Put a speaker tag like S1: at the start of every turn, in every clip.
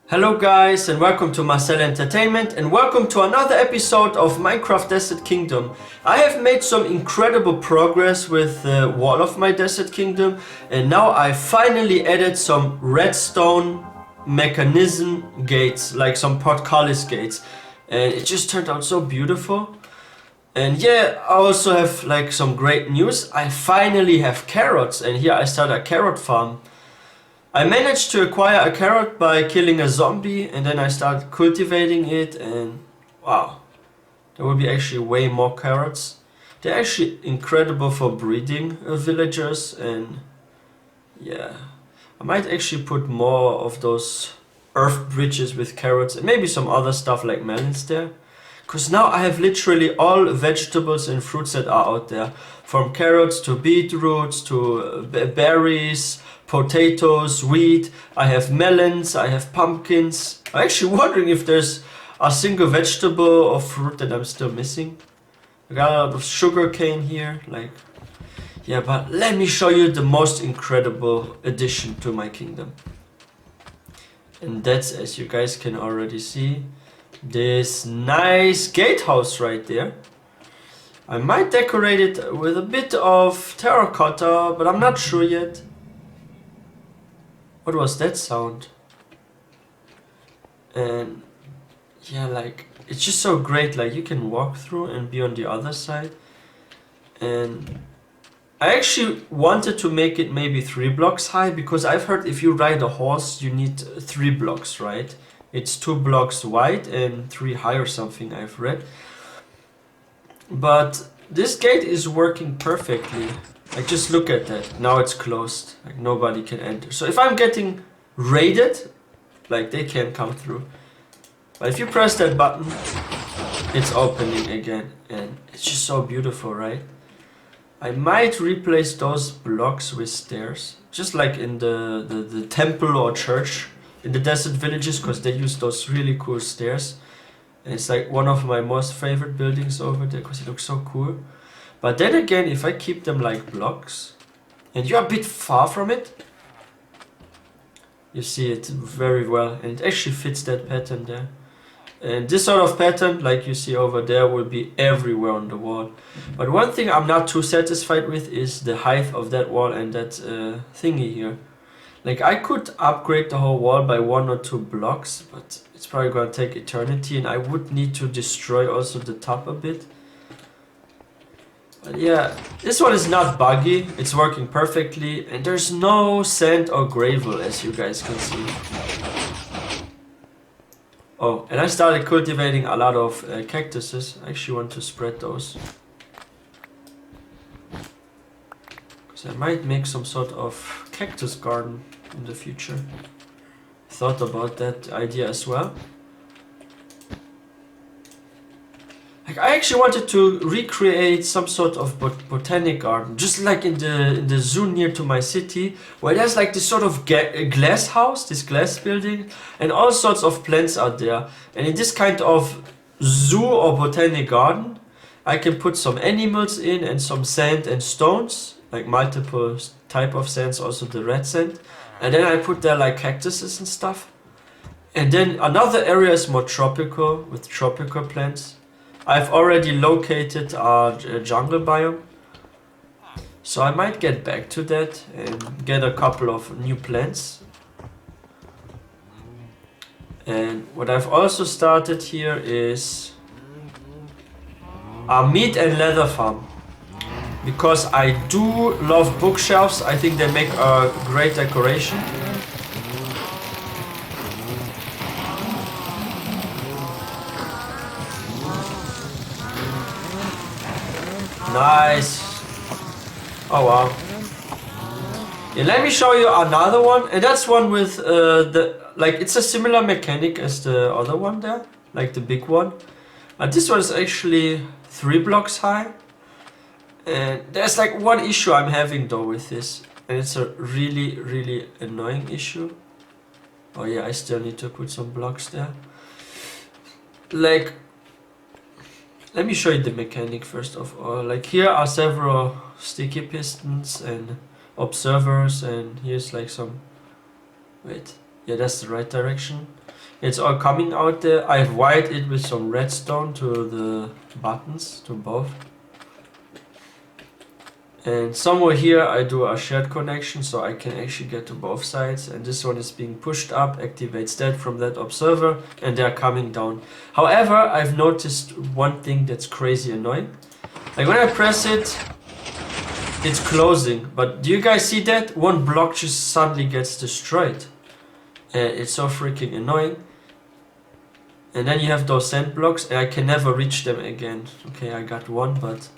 S1: Hello guys and welcome to Marcel Entertainment and welcome to another episode of Minecraft Desert Kingdom. I have made some incredible progress with the wall of my Desert Kingdom, and now I finally added some redstone mechanism gates, like some portcullis gates, and it just turned out so beautiful. And yeah, I also have like some great news. I finally have carrots, and here I start a carrot farm. I managed to acquire a carrot by killing a zombie, and then I started cultivating it, and wow, there will be actually way more carrots. They're actually incredible for breeding villagers, and yeah, I might actually put more of those earth bridges with carrots and maybe some other stuff like melons there. Because now I have literally all vegetables and fruits that are out there. From carrots to beetroots to berries, potatoes, wheat. I have melons, I have pumpkins. I'm actually wondering if there's a single vegetable or fruit that I'm still missing. I got a lot of sugar cane here. Yeah, but let me show you the most incredible addition to my kingdom. And that's, as you guys can already see, this nice gatehouse right there. I might decorate it with a bit of terracotta, but I'm not sure yet. What was that sound? And yeah, like, it's just so great, like you can walk through and be on the other side. And I actually wanted to make it maybe 3 blocks high, because I've heard if you ride a horse you need 3 blocks, right? It's 2 blocks wide and 3 high or something, I've read. But this gate is working perfectly. Like, just look at that. Now it's closed. Like, nobody can enter. So if I'm getting raided, like, they can't come through. But if you press that button, it's opening again. And it's just so beautiful, right? I might replace those blocks with stairs. Just like in the temple or church in the desert villages, because they use those really cool stairs. And it's like one of my most favorite buildings over there, because it looks so cool. But then again, if I keep them like blocks, and you're a bit far from it, you see it very well, and it actually fits that pattern there. And this sort of pattern, like you see over there, will be everywhere on the wall. But one thing I'm not too satisfied with is the height of that wall and that thingy here. Like, I could upgrade the whole wall by 1 or 2 blocks, but it's probably gonna take eternity, and I would need to destroy also the top a bit. But yeah, this one is not buggy, it's working perfectly, and there's no sand or gravel, as you guys can see. Oh, and I started cultivating a lot of cactuses. I actually want to spread those. Because I might make some sort of cactus garden in the future. Thought about that idea as well. Like, I actually wanted to recreate some sort of botanic garden, just like in the zoo near to my city, where there's like this sort of glass house, this glass building, and all sorts of plants out there. And in this kind of zoo or botanic garden, I can put some animals in and some sand and stones, like multiple type of sands, also the red sand. And then I put there like cactuses and stuff. And then another area is more tropical, with tropical plants. I've already located a jungle biome, so I might get back to that and get a couple of new plants. And what I've also started here is a meat and leather farm, because I do love bookshelves. I think they make a great decoration. Nice. Oh wow. Yeah, let me show you another one, and that's one with it's a similar mechanic as the other one there, like the big one. But this one is actually 3 blocks high. And there's like one issue I'm having though with this, and it's a really annoying issue. Oh yeah, I still need to put some blocks there. Like, let me show you the mechanic first of all. Like, here are several sticky pistons and observers, and here's like some... Wait, yeah, that's the right direction. It's all coming out there. I've wired it with some redstone to the buttons, to both. And somewhere here I do a shared connection so I can actually get to both sides. And this one is being pushed up, activates that from that observer, and they're coming down. However, I've noticed one thing that's crazy annoying. Like when I press it, it's closing. But do you guys see that? One block just suddenly gets destroyed. It's so freaking annoying. And then you have those sand blocks and I can never reach them again. Okay, I got one, but...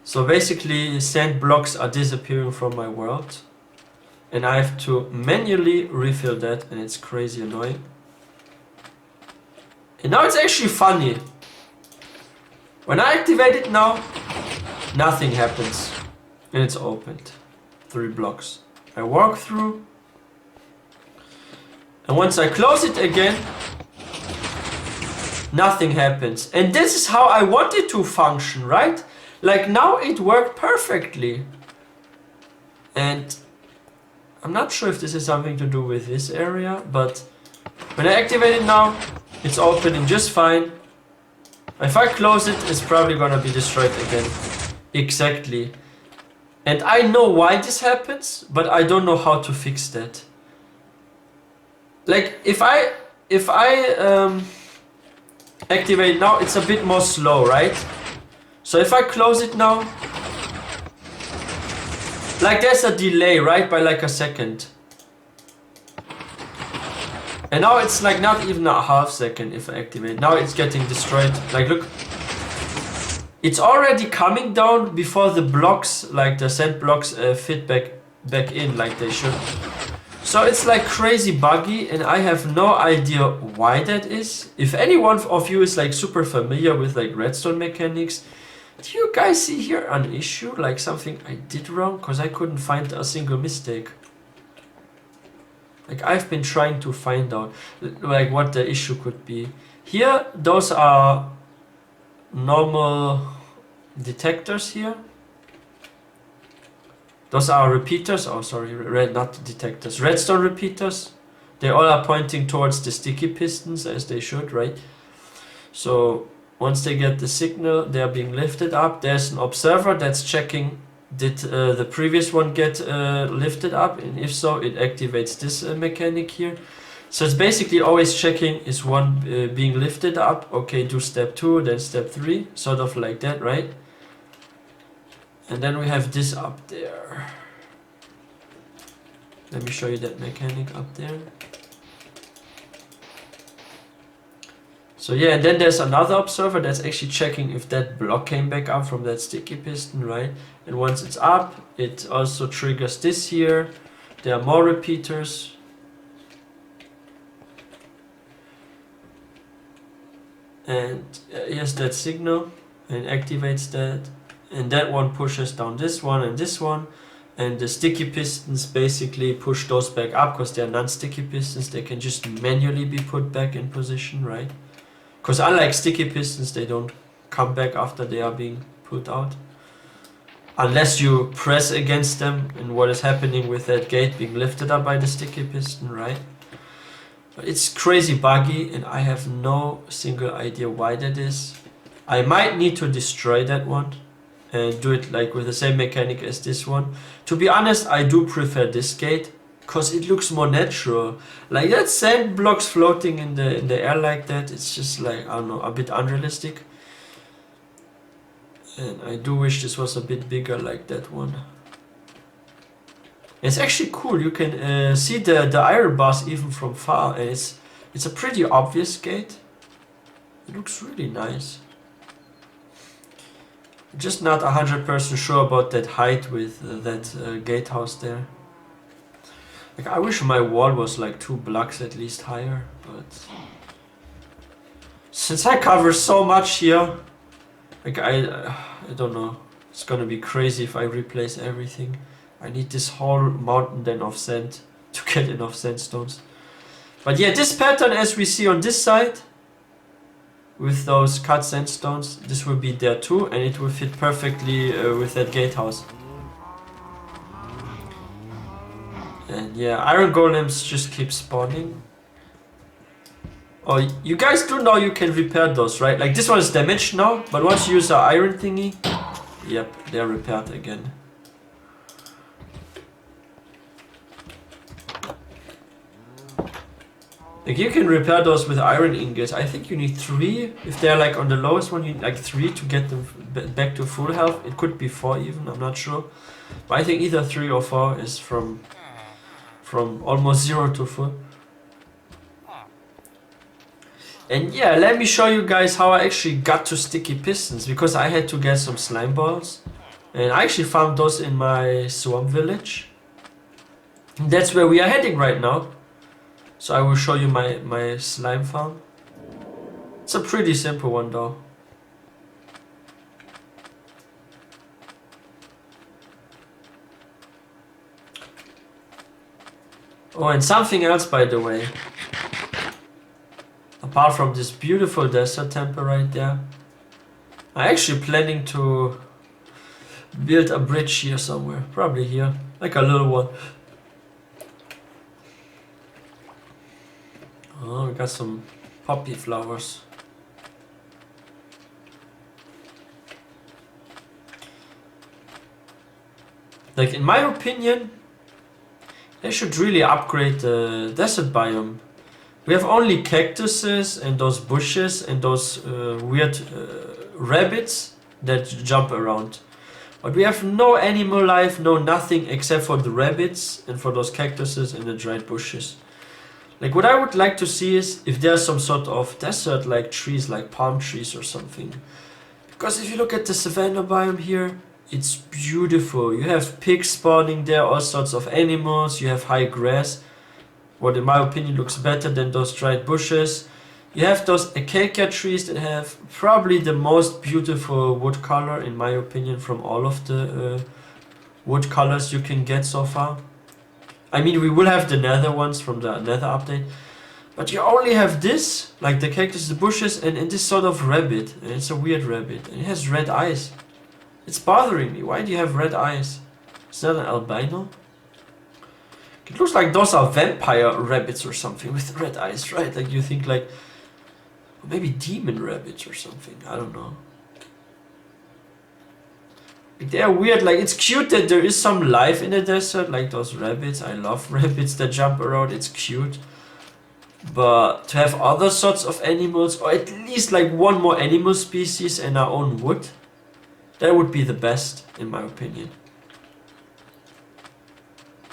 S1: So basically sand blocks are disappearing from my world. And I have to manually refill that and it's crazy annoying. And now it's actually funny. When I activate it now, nothing happens. And it's opened. 3 blocks. I walk through. And once I close it again, nothing happens. And this is how I want it to function, right? Like now it worked perfectly. And I'm not sure if this is something to do with this area, but when I activate it now, it's opening just fine. If I close it, it's probably gonna be destroyed again. Exactly. And I know why this happens, but I don't know how to fix that. Like if I activate now, it's a bit more slow, right? So if I close it now, like there's a delay, right, by like a second. And now it's like not even a half second if I activate. Now it's getting destroyed. Like look, it's already coming down before the blocks, like the sand blocks, fit back in like they should. So it's like crazy buggy and I have no idea why that is. If any one of you is like super familiar with like redstone mechanics, do you guys see here an issue? Like something I did wrong? Because I couldn't find a single mistake. Like I've been trying to find out like what the issue could be. Here, those are normal detectors here. Those are repeaters, oh sorry, not detectors, redstone repeaters. They all are pointing towards the sticky pistons as they should, right? So once they get the signal, they are being lifted up. There's an observer that's checking, did the previous one get lifted up? And if so, it activates this mechanic here. So it's basically always checking, is one being lifted up? Okay, do step 2, then step 3, sort of like that, right? And then we have this up there. Let me show you that mechanic up there. So yeah, and then there's another observer that's actually checking if that block came back up from that sticky piston, right? And once it's up, it also triggers this here. There are more repeaters. And here's that signal and activates that. And that one pushes down this one and this one. And the sticky pistons basically push those back up because they're non-sticky pistons. They can just manually be put back in position, right? Because unlike sticky pistons, they don't come back after they are being put out. Unless you press against them, and what is happening with that gate being lifted up by the sticky piston, right? But it's crazy buggy and I have no single idea why that is. I might need to destroy that one and do it like with the same mechanic as this one. To be honest, I do prefer this gate because it looks more natural. Like that sand blocks floating in the air like that, it's just like, I don't know, a bit unrealistic. And I do wish this was a bit bigger like that one. It's actually cool, you can see the iron bars even from far, and it's a pretty obvious gate. It looks really nice. Just not 100% sure about that height with that gatehouse there. Like I wish my wall was like 2 blocks at least higher, but since I cover so much here, like I don't know, it's gonna be crazy if I replace everything. I need this whole mountain then of sand to get enough sandstones. But yeah, this pattern as we see on this side, with those cut sandstones, this will be there too, and it will fit perfectly with that gatehouse. And yeah, iron golems just keep spawning. Oh, you guys do know you can repair those, right? Like this one is damaged now, but once you use the iron thingy, yep, they're repaired again. Like you can repair those with iron ingots. I think you need 3. If they're like on the lowest one, you need like 3 to get them back to full health. It could be 4 even, I'm not sure. But I think either 3 or 4 is from almost 0 to full. And yeah, let me show you guys how I actually got to sticky pistons, because I had to get some slime balls. And I actually found those in my swamp village. And that's where we are heading right now. So I will show you my slime farm. It's a pretty simple one though. Oh, and something else by the way. Apart from this beautiful desert temple right there, I'm actually planning to build a bridge here somewhere. Probably here, like a little one. Oh, we got some poppy flowers. Like in my opinion, they should really upgrade the desert biome. We have only cactuses and those bushes and those weird rabbits that jump around. But we have no animal life, no nothing except for the rabbits and for those cactuses and the dried bushes. Like what I would like to see is if there's some sort of desert like trees, like palm trees or something. Because if you look at the savanna biome here, it's beautiful. You have pigs spawning there, all sorts of animals, you have high grass. What in my opinion looks better than those dried bushes. You have those acacia trees that have probably the most beautiful wood color in my opinion from all of the wood colors you can get so far. I mean, we will have the nether ones from the nether update, but you only have this, like the cactus, the bushes, and this sort of rabbit. And it's a weird rabbit, and it has red eyes. It's bothering me. Why do you have red eyes? Is that an albino? It looks like those are vampire rabbits or something with red eyes, right? Like you think like maybe demon rabbits or something. I don't know. They're weird. Like it's cute that there is some life in the desert, like those rabbits. I love rabbits that jump around. It's cute. But to have other sorts of animals, or at least like one more animal species and our own wood, that would be the best in my opinion.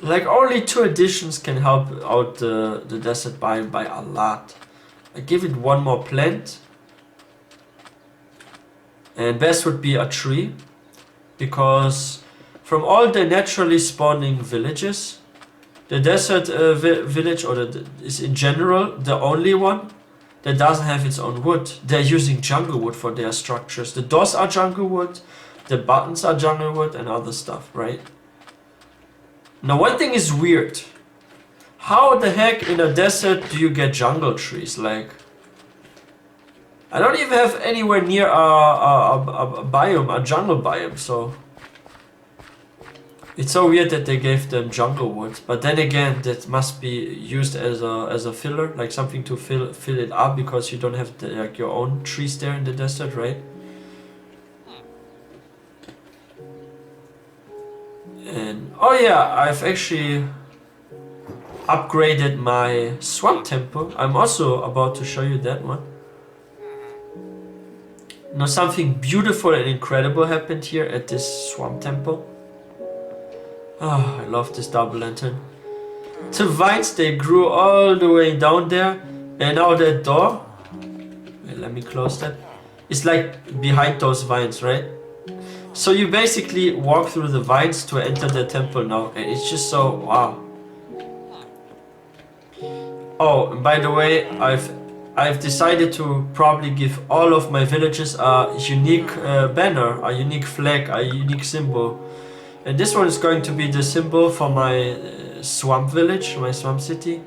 S1: Like only 2 additions can help out the desert biome by a lot. I give it one more plant. And best would be a tree. Because from all the naturally spawning villages, the desert village is in general the only one that doesn't have its own wood. They're using jungle wood for their structures. The doors are jungle wood, the buttons are jungle wood and other stuff, right? Now one thing is weird. How the heck in a desert do you get jungle trees? Like, I don't even have anywhere near a biome, a jungle biome, so it's so weird that they gave them jungle wood. But then again, that must be used as a filler, like something to fill it up, because you don't have like your own trees there in the desert, right? And oh yeah, I've actually upgraded my swamp temple. I'm also about to show you that one. Now something beautiful and incredible happened here at this swamp temple. Oh, I love this double lantern. The vines, they grew all the way down there, and now that door, wait, let me close that, it's like behind those vines, right? So you basically walk through the vines to enter the temple now, and it's just so wow. Oh, and by the way, I've decided to probably give all of my villages a unique banner, a unique flag, a unique symbol. And this one is going to be the symbol for my swamp village, my swamp city.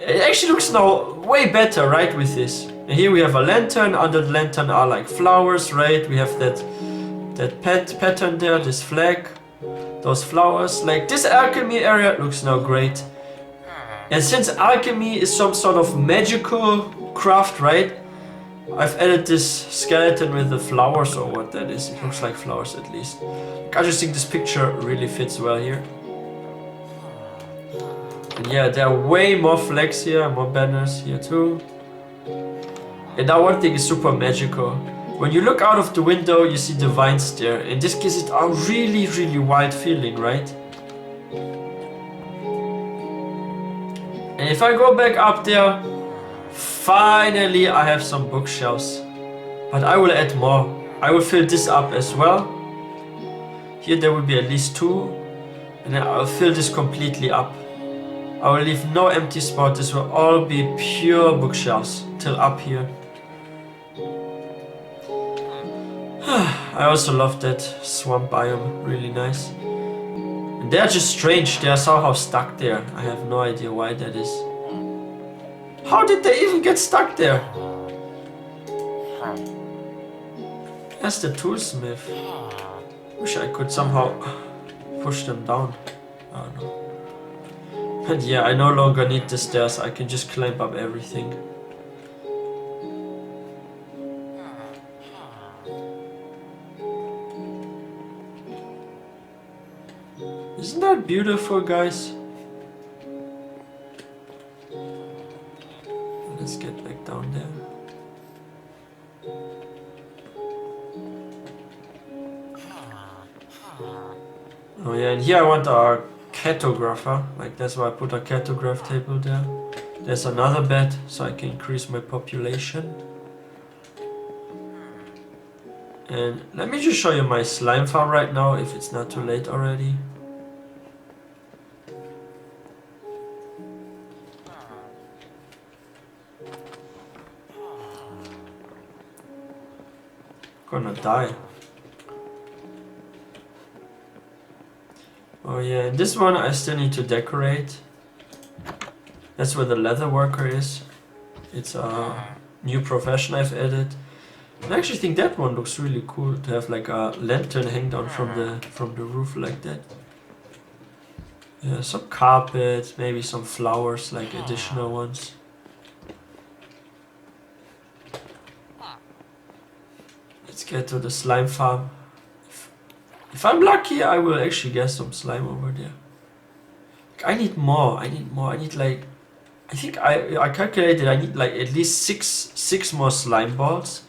S1: It actually looks now way better, right, with this. And here we have a lantern, under the lantern are like flowers, right? We have that pattern there, this flag, those flowers. Like this alchemy area looks now great. And since alchemy is some sort of magical craft, right? I've added this skeleton with the flowers, or what that is. It looks like flowers at least. I just think this picture really fits well here. And yeah, there are way more flags here, more banners here too. And now one thing is super magical. When you look out of the window, you see the vines there, and this gives it a really, really wild feeling, right? And if I go back up there, finally I have some bookshelves. But I will add more. I will fill this up as well. Here there will be at least 2. And then I'll fill this completely up. I will leave no empty spot. This will all be pure bookshelves till up here. I also love that swamp biome, really nice. And they're just strange, they are somehow stuck there. I have no idea why that is. How did they even get stuck there? That's the toolsmith. Wish I could somehow push them down. I don't know. And yeah, I no longer need the stairs, I can just climb up everything. Isn't that beautiful, guys? Let's get back down there. Oh yeah, and here I want our cartographer. Like that's why I put a cartograph table there. There's another bed, so I can increase my population. And let me just show you my slime farm right now, if it's not too late already. Gonna die. Oh yeah, and this one I still need to decorate. That's where the leather worker is. It's a new profession I've added. And I actually think that one looks really cool to have like a lantern hang down from the roof like that. Yeah, some carpet, maybe some flowers, like additional ones. Let's get to the slime farm. If I'm lucky, I will actually get some slime over there. I need more. I need like, I think I calculated I need like at least six more slime balls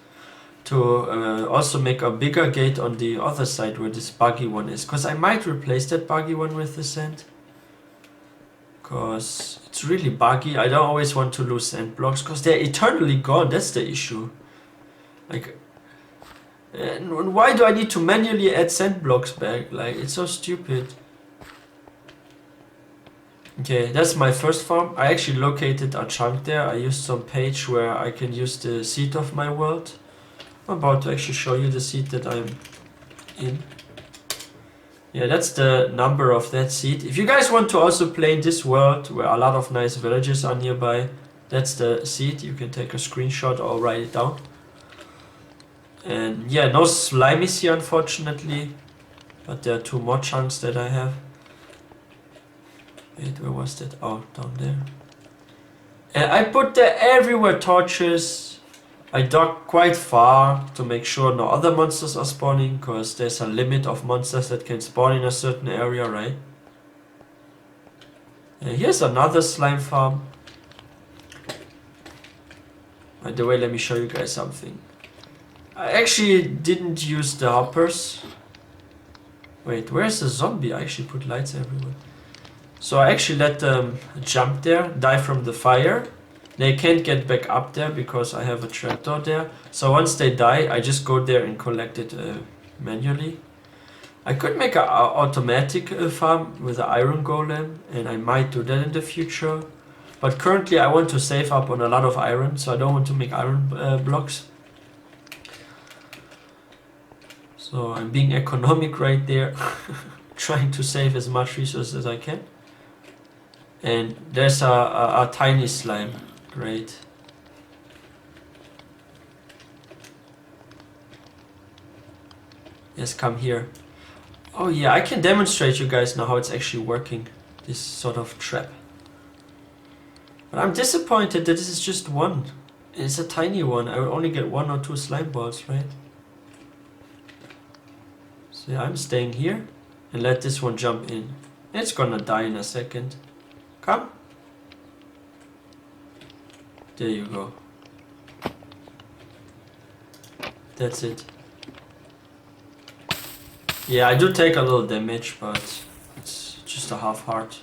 S1: to also make a bigger gate on the other side where this buggy one is. Because I might replace that buggy one with the sand. Because it's really buggy. I don't always want to lose sand blocks because they're eternally gone. That's the issue. Like, and why do I need to manually add sand blocks back? Like, it's so stupid. Okay, that's my first farm. I actually located a chunk there. I used some page where I can use the seed of my world. I'm about to actually show you the seed that I'm in. Yeah, that's the number of that seed. If you guys want to also play in this world where a lot of nice villages are nearby, that's the seed. You can take a screenshot or write it down. And yeah, no slimies here unfortunately, but there are 2 more chunks that I have. Wait, where was that? Oh, down there. And I put there everywhere torches. I dug quite far to make sure no other monsters are spawning, because there's a limit of monsters that can spawn in a certain area, right? And here's another slime farm. By the way, let me show you guys something. I actually didn't use the hoppers. Wait, where's the zombie? I actually put lights everywhere. So I actually let them jump there, die from the fire. They can't get back up there because I have a trapdoor there. So once they die, I just go there and collect it manually. I could make an automatic farm with an iron golem, and I might do that in the future. But currently I want to save up on a lot of iron, so I don't want to make iron blocks. So I'm being economic right there, trying to save as much resources as I can. And there's a tiny slime, great. Yes, come here. Oh yeah, I can demonstrate you guys now how it's actually working, this sort of trap. But I'm disappointed that this is just one. It's a tiny one. I will only get 1 or 2 slime balls, right? So yeah, I'm staying here and let this one jump in. It's gonna die in a second. Come. There you go. That's it. Yeah, I do take a little damage, but it's just a half heart.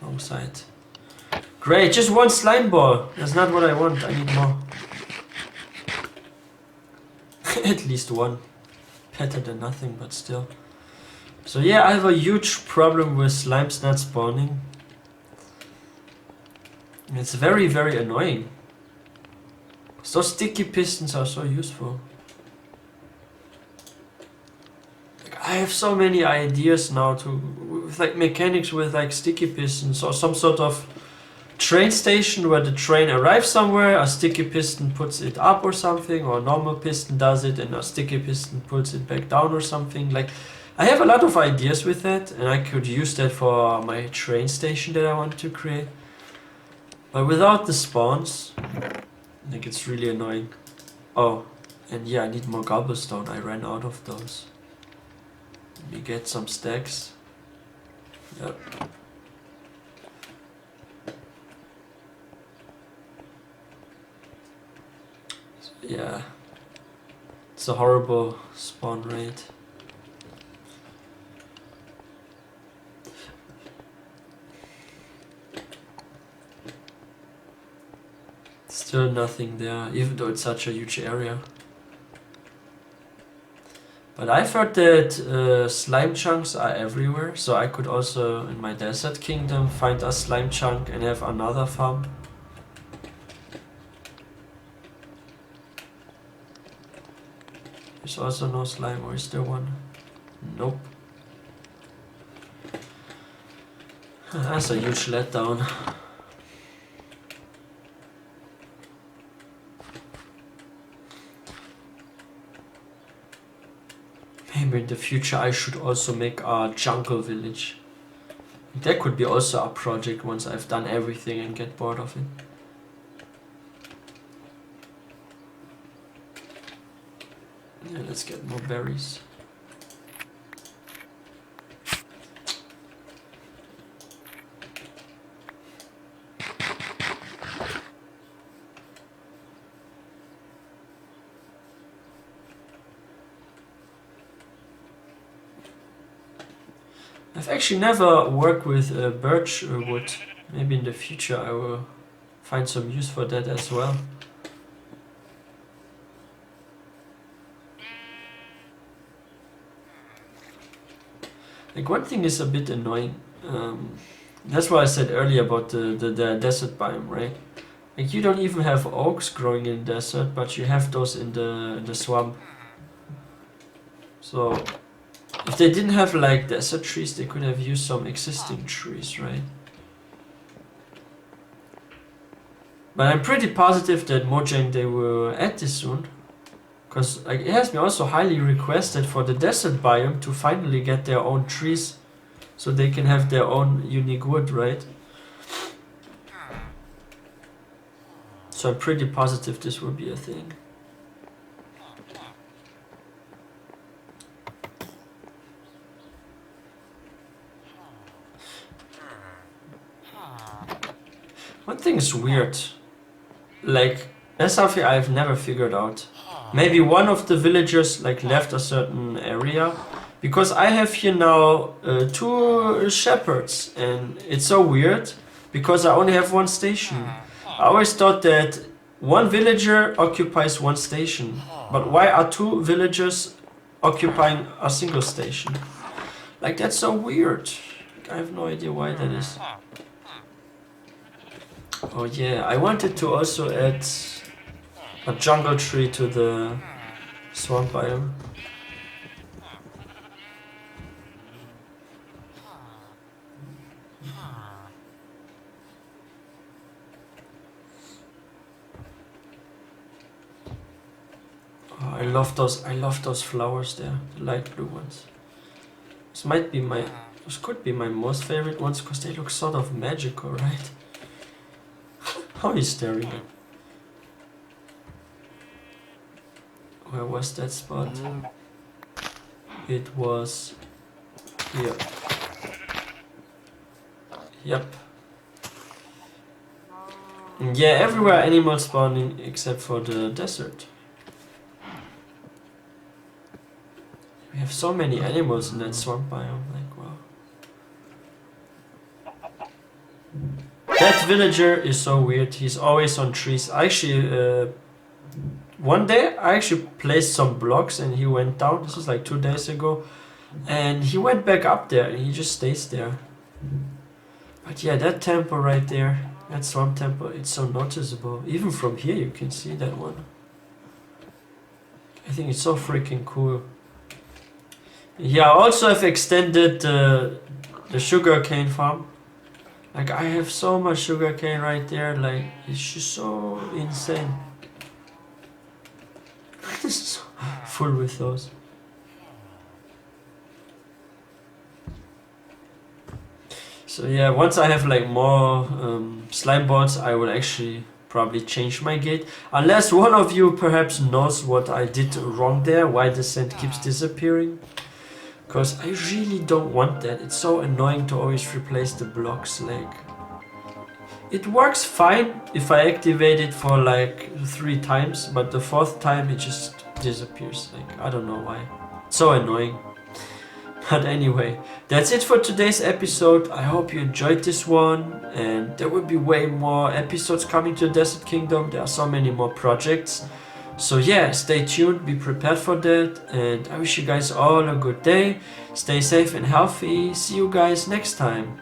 S1: Wrong side. Great, just 1 slime ball. That's not what I want. I need more. At least 1. Better than nothing, but still. So yeah, I have a huge problem with slimes not spawning. It's very, very annoying. So sticky pistons are so useful. I have so many ideas now with like mechanics with like sticky pistons or some sort of train station where the train arrives somewhere, a sticky piston puts it up or something, or a normal piston does it and a sticky piston pulls it back down or something. Like, I have a lot of ideas with that and I could use that for my train station that I want to create. But without the spawns, like, it's really annoying. Oh, and yeah, I need more cobblestone. I ran out of those. Let me get some stacks. Yep. So, yeah. It's a horrible spawn rate. Still nothing there, even though it's such a huge area. But I've heard that slime chunks are everywhere, so I could also, in my desert kingdom, find a slime chunk and have another farm. There's also no slime, or is there one? Nope. That's a huge letdown. Maybe in the future I should also make a jungle village. That could be also a project once I've done everything and get bored of it. Yeah, let's get more berries. I've actually never worked with birch wood. Maybe in the future I will find some use for that as well. Like, one thing is a bit annoying. That's what I said earlier about the desert biome, right? Like, you don't even have oaks growing in the desert, but you have those in the swamp. So if they didn't have like desert trees, they could have used some existing trees, right? But I'm pretty positive that Mojang, they will add this soon. Because like, it has been also highly requested for the desert biome to finally get their own trees. So they can have their own unique wood, right? So I'm pretty positive this will be a thing. One thing is weird. Like, that's something I've never figured out. Maybe one of the villagers like left a certain area. Because I have here now 2 shepherds, and it's so weird because I only have 1 station. I always thought that 1 villager occupies 1 station, but why are 2 villagers occupying a single station? Like, that's so weird. I have no idea why that is. Oh yeah, I wanted to also add a jungle tree to the swamp biome. Oh, I love those flowers there, the light blue ones. This might be my Those could be my most favorite ones because they look sort of magical, right? How are you staring at? Where was that spot? It was here. Yep. Yeah, everywhere animals spawning except for the desert. We have so many animals in that swamp biome, like wow. That villager is so weird, he's always on trees. Actually, one day I actually placed some blocks and he went down, this was like 2 days ago. And he went back up there and he just stays there. But yeah, that temple right there, that swamp temple, it's so noticeable. Even from here you can see that one. I think it's so freaking cool. Yeah, I also have extended the sugarcane farm. Like I have so much sugarcane right there, like it's just so insane. So full with those. So yeah, once I have like more slime balls, I will actually probably change my gate. Unless one of you perhaps knows what I did wrong there, why the sand keeps disappearing. Because I really don't want that. It's so annoying to always replace the blocks. Like, it works fine if I activate it for like 3 times, but the 4th time it just disappears. Like, I don't know why. It's so annoying. But anyway, that's it for today's episode. I hope you enjoyed this one, and there will be way more episodes coming to the Desert Kingdom. There are so many more projects. So yeah, stay tuned, be prepared for that, and I wish you guys all a good day. Stay safe and healthy. See you guys next time.